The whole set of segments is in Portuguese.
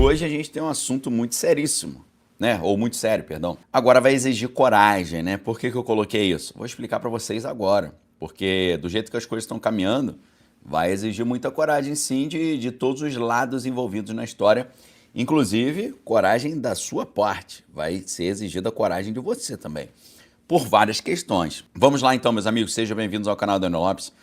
hoje a gente tem um assunto muito seríssimo, né? Ou muito sério, perdão. Agora vai exigir coragem, né? Por que eu coloquei isso? Vou explicar para vocês agora. Porque do jeito que as coisas estão caminhando, vai exigir muita coragem, sim, de todos os lados envolvidos na história. Inclusive, coragem da sua parte. Vai ser exigida a coragem de você também. Por várias questões. Vamos lá então, meus amigos. Sejam bem-vindos ao canal do Enio Lopes.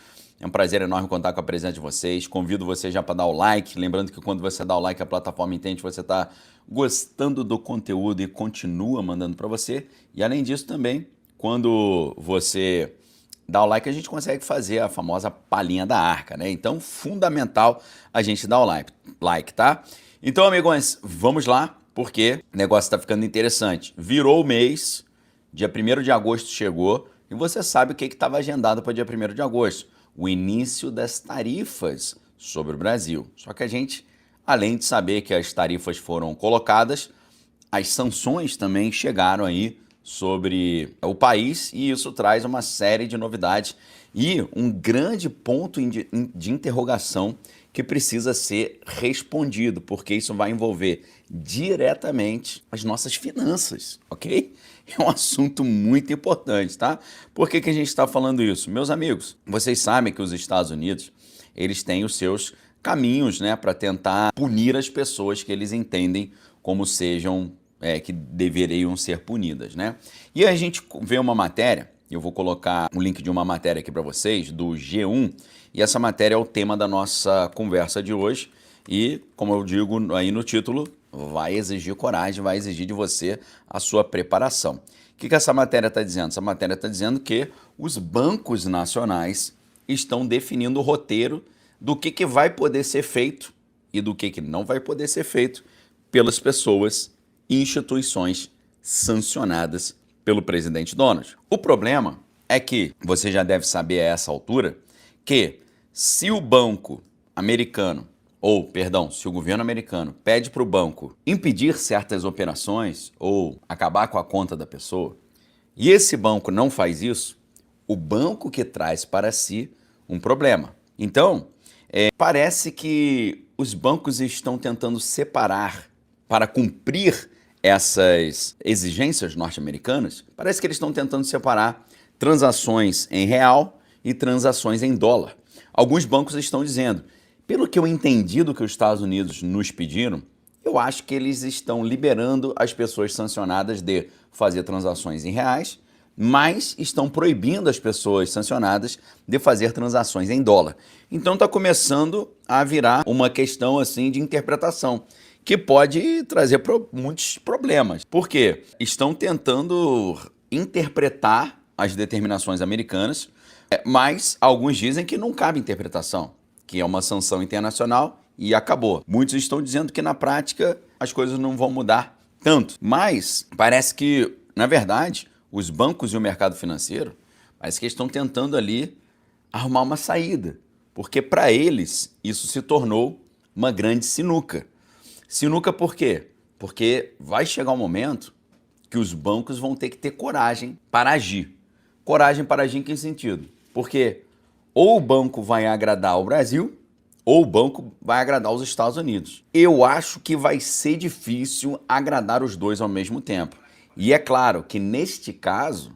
É um prazer enorme contar com a presença de vocês. Convido você já para dar o like. Lembrando que quando você dá o like, a plataforma entende que você está gostando do conteúdo e continua mandando para você. E além disso também, quando você dá o like, a gente consegue fazer a famosa palhinha da arca, né? Então, fundamental a gente dar o like, tá? Então, amigões, vamos lá, porque o negócio está ficando interessante. Virou o mês, dia 1º de agosto chegou, e você sabe o que estava agendado para dia 1º de agosto. O início das tarifas sobre o Brasil. Só que a gente, além de saber que as tarifas foram colocadas, as sanções também chegaram aí sobre o país e isso traz uma série de novidades e um grande ponto de interrogação que precisa ser respondido, porque isso vai envolver diretamente as nossas finanças, ok? É um assunto muito importante, tá? Por que a gente está falando isso? Meus amigos, vocês sabem que os Estados Unidos, eles têm os seus caminhos, né, para tentar punir as pessoas que eles entendem como sejam, que deveriam ser punidas, né? E a gente vê uma matéria, eu vou colocar o link de uma matéria aqui para vocês, do G1, e essa matéria é o tema da nossa conversa de hoje e, como eu digo aí no título, vai exigir coragem, vai exigir de você a sua preparação. O que essa matéria está dizendo? Essa matéria está dizendo que os bancos nacionais estão definindo o roteiro do que vai poder ser feito e do que não vai poder ser feito pelas pessoas e instituições sancionadas pelo presidente Donald. O problema é que, você já deve saber a essa altura, que se o banco americano se o governo americano pede para o banco impedir certas operações ou acabar com a conta da pessoa, e esse banco não faz isso, o banco que traz para si um problema. Então, parece que os bancos estão tentando separar para cumprir essas exigências norte-americanas, parece que eles estão tentando separar transações em real e transações em dólar. Alguns bancos estão dizendo, pelo que eu entendi do que os Estados Unidos nos pediram, eu acho que eles estão liberando as pessoas sancionadas de fazer transações em reais, mas estão proibindo as pessoas sancionadas de fazer transações em dólar. Então está começando a virar uma questão assim de interpretação, que pode trazer muitos problemas. Por quê? Estão tentando interpretar as determinações americanas, mas alguns dizem que não cabe interpretação, que é uma sanção internacional e acabou. Muitos estão dizendo que na prática as coisas não vão mudar tanto, mas parece que, na verdade, os bancos e o mercado financeiro, parece que estão tentando ali arrumar uma saída, porque para eles isso se tornou uma grande sinuca. Sinuca por quê? Porque vai chegar um momento que os bancos vão ter que ter coragem para agir. Coragem para agir em que sentido? Porque ou o banco vai agradar o Brasil, ou o banco vai agradar os Estados Unidos. Eu acho que vai ser difícil agradar os dois ao mesmo tempo. E é claro que neste caso,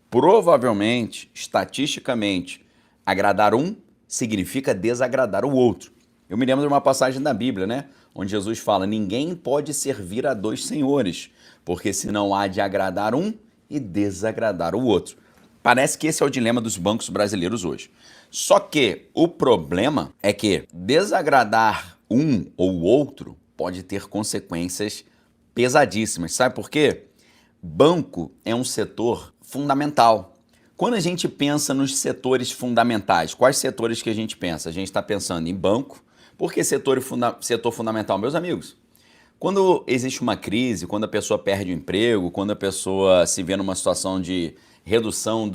provavelmente, estatisticamente, agradar um significa desagradar o outro. Eu me lembro de uma passagem da Bíblia, né? Onde Jesus fala, ninguém pode servir a dois senhores, porque senão há de agradar um e desagradar o outro. Parece que esse é o dilema dos bancos brasileiros hoje. Só que o problema é que desagradar um ou outro pode ter consequências pesadíssimas. Sabe por quê? Banco é um setor fundamental. Quando a gente pensa nos setores fundamentais, quais setores que a gente pensa? A gente está pensando em banco. Por que setor fundamental, meus amigos? Quando existe uma crise, quando a pessoa perde o emprego, quando a pessoa se vê numa situação de redução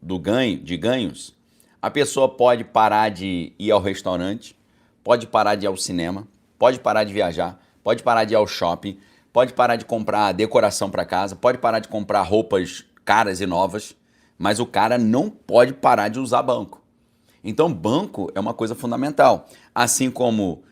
de ganhos, a pessoa pode parar de ir ao restaurante, pode parar de ir ao cinema, pode parar de viajar, pode parar de ir ao shopping, pode parar de comprar decoração para casa, pode parar de comprar roupas caras e novas, mas o cara não pode parar de usar banco. Então, banco é uma coisa fundamental, assim como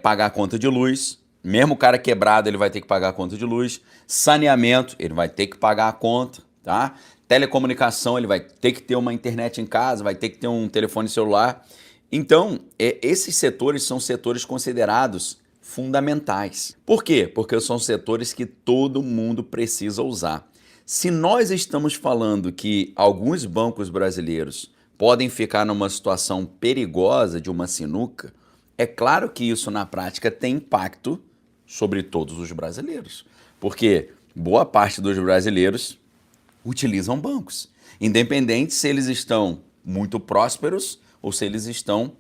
pagar a conta de luz, Mesmo o cara quebrado, ele vai ter que pagar a conta de luz. Saneamento, ele vai ter que pagar a conta, tá? Telecomunicação, ele vai ter que ter uma internet em casa, vai ter que ter um telefone celular. Então, esses setores são setores considerados fundamentais. Por quê? Porque são setores que todo mundo precisa usar. Se nós estamos falando que alguns bancos brasileiros podem ficar numa situação perigosa de uma sinuca, é claro que isso na prática tem impacto sobre todos os brasileiros, porque boa parte dos brasileiros utilizam bancos, independente se eles estão muito prósperos ou se eles estão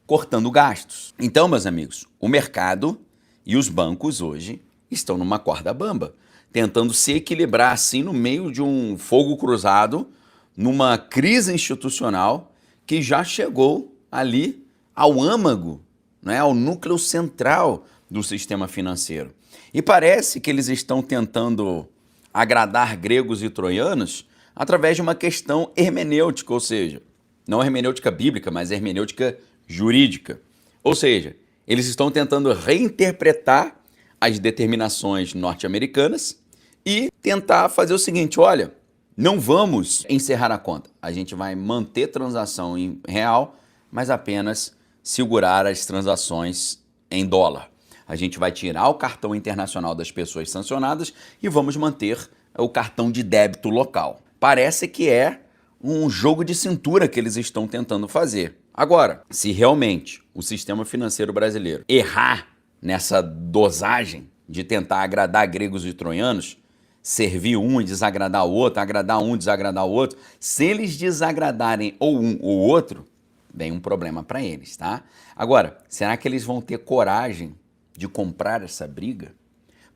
cortando gastos. Então, meus amigos, o mercado e os bancos hoje estão numa corda bamba, tentando se equilibrar assim no meio de um fogo cruzado, numa crise institucional que já chegou ali ao âmago, né, ao núcleo central do sistema financeiro. E parece que eles estão tentando agradar gregos e troianos através de uma questão hermenêutica, ou seja, não hermenêutica bíblica, mas hermenêutica jurídica. Ou seja, eles estão tentando reinterpretar as determinações norte-americanas e tentar fazer o seguinte, olha, não vamos encerrar a conta, a gente vai manter transação em real, mas apenas segurar as transações em dólar. A gente vai tirar o cartão internacional das pessoas sancionadas e vamos manter o cartão de débito local. Parece que é um jogo de cintura que eles estão tentando fazer. Agora, se realmente o sistema financeiro brasileiro errar nessa dosagem de tentar agradar gregos e troianos, servir um e desagradar o outro, agradar um e desagradar o outro, se eles desagradarem ou um ou outro, vem um problema para eles, tá? Agora, será que eles vão ter coragem de comprar essa briga?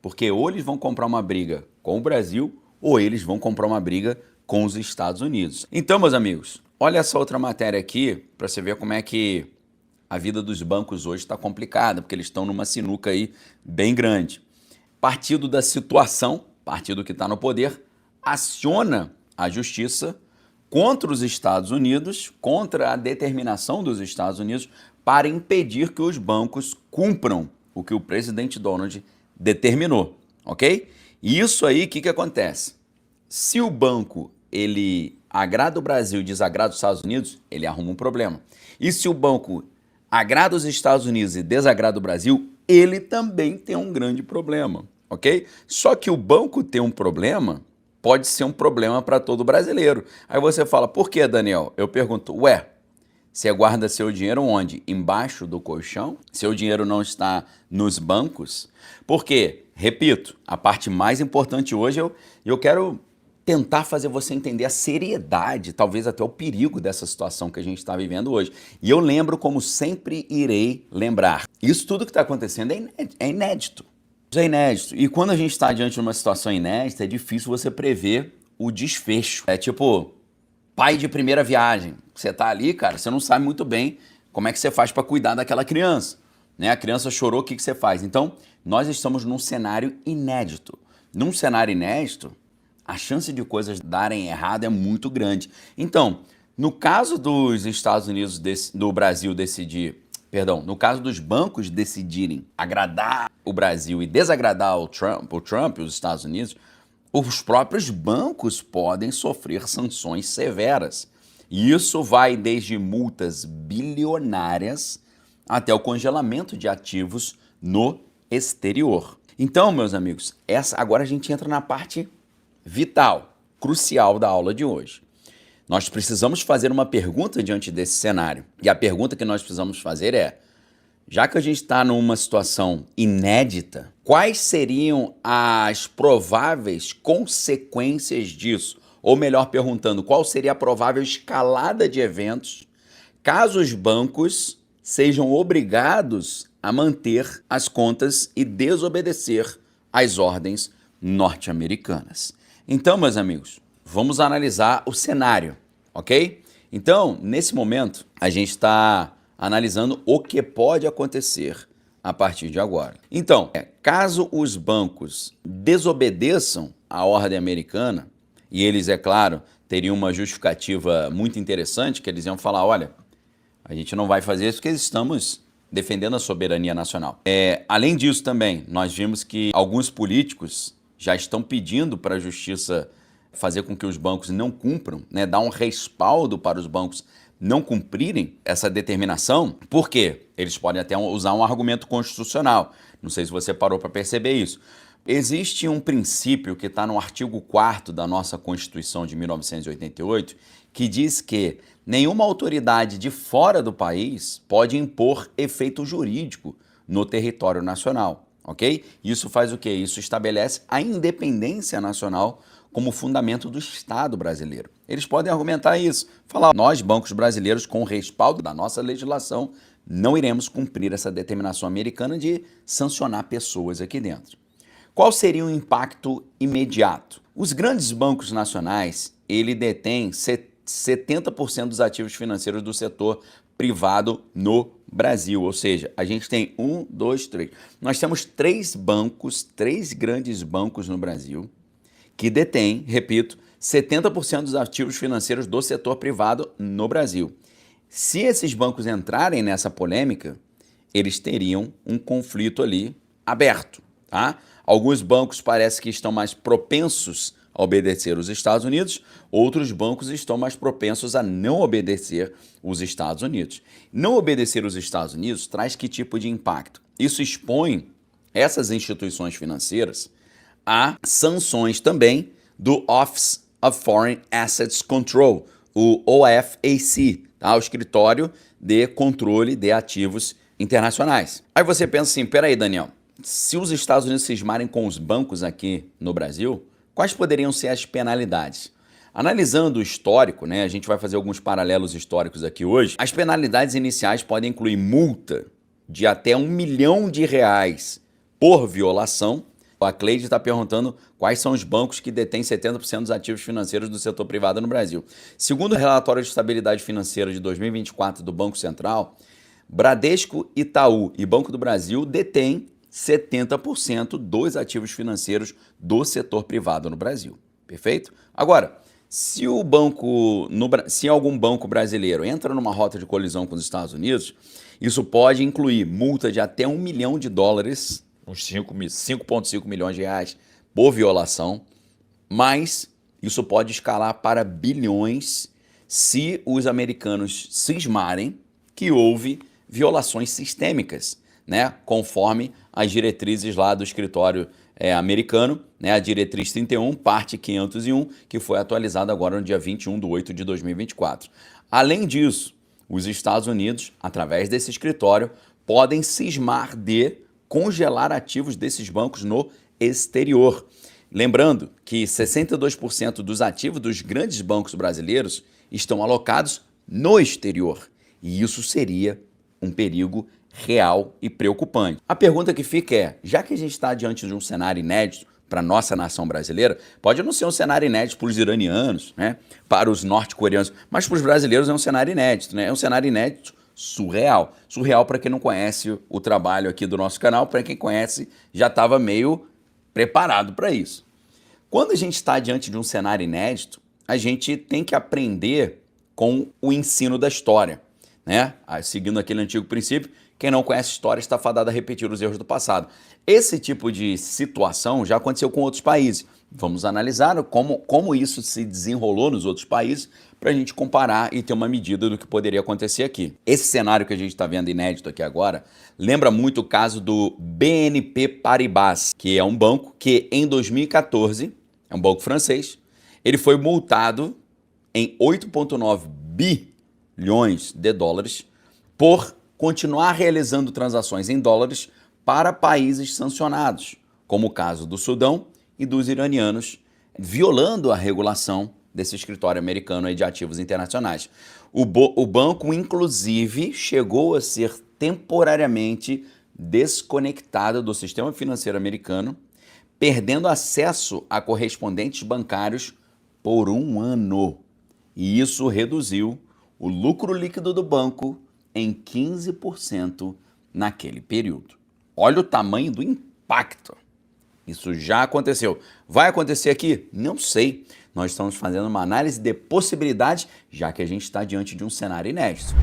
Porque ou eles vão comprar uma briga com o Brasil ou eles vão comprar uma briga com os Estados Unidos. Então, meus amigos, olha essa outra matéria aqui para você ver como é que a vida dos bancos hoje está complicada, porque eles estão numa sinuca aí bem grande. Partido da situação, partido que está no poder, aciona a justiça contra os Estados Unidos, contra a determinação dos Estados Unidos para impedir que os bancos cumpram o que o presidente Donald determinou, ok? E isso aí, o que acontece? Se o banco ele agrada o Brasil e desagrada os Estados Unidos, ele arruma um problema. E se o banco agrada os Estados Unidos e desagrada o Brasil, ele também tem um grande problema, ok? Só que o banco ter um problema pode ser um problema para todo brasileiro. Aí você fala, por que, Daniel? Eu pergunto, ué, você guarda seu dinheiro onde? Embaixo do colchão? Seu dinheiro não está nos bancos? Porque, repito, a parte mais importante hoje, eu quero tentar fazer você entender a seriedade, talvez até o perigo dessa situação que a gente está vivendo hoje. E eu lembro, como sempre irei lembrar, isso tudo que está acontecendo é inédito. É inédito. E quando a gente está diante de uma situação inédita, é difícil você prever o desfecho. É tipo pai de primeira viagem. Você tá ali, cara, você não sabe muito bem como é que você faz para cuidar daquela criança, né? A criança chorou, o que você faz? Então, nós estamos num cenário inédito. Num cenário inédito, a chance de coisas darem errado é muito grande. Então, no caso dos Estados Unidos, do Brasil decidir, perdão, no caso dos bancos decidirem agradar o Brasil e desagradar o Trump e os Estados Unidos, os próprios bancos podem sofrer sanções severas. E isso vai desde multas bilionárias até o congelamento de ativos no exterior. Então, meus amigos, agora a gente entra na parte vital, crucial da aula de hoje. Nós precisamos fazer uma pergunta diante desse cenário. E a pergunta que nós precisamos fazer é, já que a gente está numa situação inédita, quais seriam as prováveis consequências disso? Ou melhor perguntando, qual seria a provável escalada de eventos caso os bancos sejam obrigados a manter as contas e desobedecer às ordens norte-americanas? Então, meus amigos, vamos analisar o cenário, ok? Então, nesse momento, a gente está analisando o que pode acontecer a partir de agora. Então, caso os bancos desobedeçam a ordem americana, e eles, é claro, teriam uma justificativa muito interessante, que eles iam falar, olha, a gente não vai fazer isso porque estamos defendendo a soberania nacional. Além disso também, nós vimos que alguns políticos já estão pedindo para a justiça fazer com que os bancos não cumpram, né, dar um respaldo para os bancos não cumprirem essa determinação. Por quê? Eles podem até usar um argumento constitucional. Não sei se você parou para perceber isso. Existe um princípio que está no artigo 4º da nossa Constituição de 1988, que diz que nenhuma autoridade de fora do país pode impor efeito jurídico no território nacional, ok? Isso faz o quê? Isso estabelece a independência nacional como fundamento do Estado brasileiro. Eles podem argumentar isso, falar, nós, bancos brasileiros, com o respaldo da nossa legislação, não iremos cumprir essa determinação americana de sancionar pessoas aqui dentro. Qual seria o impacto imediato? Os grandes bancos nacionais, ele detém 70% dos ativos financeiros do setor privado no Brasil, ou seja, a gente tem 1, 2, 3. Nós temos três grandes bancos no Brasil, que detém, repito, 70% dos ativos financeiros do setor privado no Brasil. Se esses bancos entrarem nessa polêmica, eles teriam um conflito ali aberto, tá? Alguns bancos parece que estão mais propensos a obedecer os Estados Unidos, outros bancos estão mais propensos a não obedecer os Estados Unidos. Não obedecer os Estados Unidos traz que tipo de impacto? Isso expõe essas instituições financeiras a sanções também do Office of Foreign Assets Control, o OFAC, tá? O Escritório de Controle de Ativos Internacionais. Aí você pensa assim, peraí, Daniel, se os Estados Unidos cismarem com os bancos aqui no Brasil, quais poderiam ser as penalidades? Analisando o histórico, né, a gente vai fazer alguns paralelos históricos aqui hoje, as penalidades iniciais podem incluir multa de até R$1 milhão por violação. A Cleide está perguntando quais são os bancos que detêm 70% dos ativos financeiros do setor privado no Brasil. Segundo o relatório de estabilidade financeira de 2024 do Banco Central, Bradesco, Itaú e Banco do Brasil detêm 70% dos ativos financeiros do setor privado no Brasil. Perfeito? Agora, se algum banco brasileiro entra numa rota de colisão com os Estados Unidos, isso pode incluir multa de até $1 milhão, uns 5,5 milhões de reais por violação, mas isso pode escalar para bilhões se os americanos cismarem que houve violações sistêmicas, né, conforme as diretrizes lá do escritório americano, né, a diretriz 31, parte 501, que foi atualizada agora no dia 21/8 de 2024. Além disso, os Estados Unidos, através desse escritório, podem cismar de congelar ativos desses bancos no exterior. Lembrando que 62% dos ativos dos grandes bancos brasileiros estão alocados no exterior. E isso seria um perigo real e preocupante. A pergunta que fica é, já que a gente está diante de um cenário inédito para a nossa nação brasileira, pode não ser um cenário inédito para os iranianos, né, para os norte-coreanos, mas para os brasileiros é um cenário inédito, né? É um cenário inédito surreal. Surreal para quem não conhece o trabalho aqui do nosso canal, para quem conhece já estava meio preparado para isso. Quando a gente está diante de um cenário inédito, a gente tem que aprender com o ensino da história, né? Seguindo aquele antigo princípio, quem não conhece história está fadado a repetir os erros do passado. Esse tipo de situação já aconteceu com outros países. Vamos analisar como isso se desenrolou nos outros países para a gente comparar e ter uma medida do que poderia acontecer aqui. Esse cenário que a gente está vendo inédito aqui agora lembra muito o caso do BNP Paribas, que é um banco que em 2014, é um banco francês, ele foi multado em 8,9 bilhões de dólares por continuar realizando transações em dólares para países sancionados, como o caso do Sudão e dos iranianos, violando a regulação desse escritório americano de ativos internacionais. O banco, inclusive, chegou a ser temporariamente desconectado do sistema financeiro americano, perdendo acesso a correspondentes bancários por 1 ano. E isso reduziu o lucro líquido do banco em 15% naquele período. Olha o tamanho do impacto. Isso já aconteceu. Vai acontecer aqui? Não sei. Nós estamos fazendo uma análise de possibilidades, já que a gente está diante de um cenário inédito.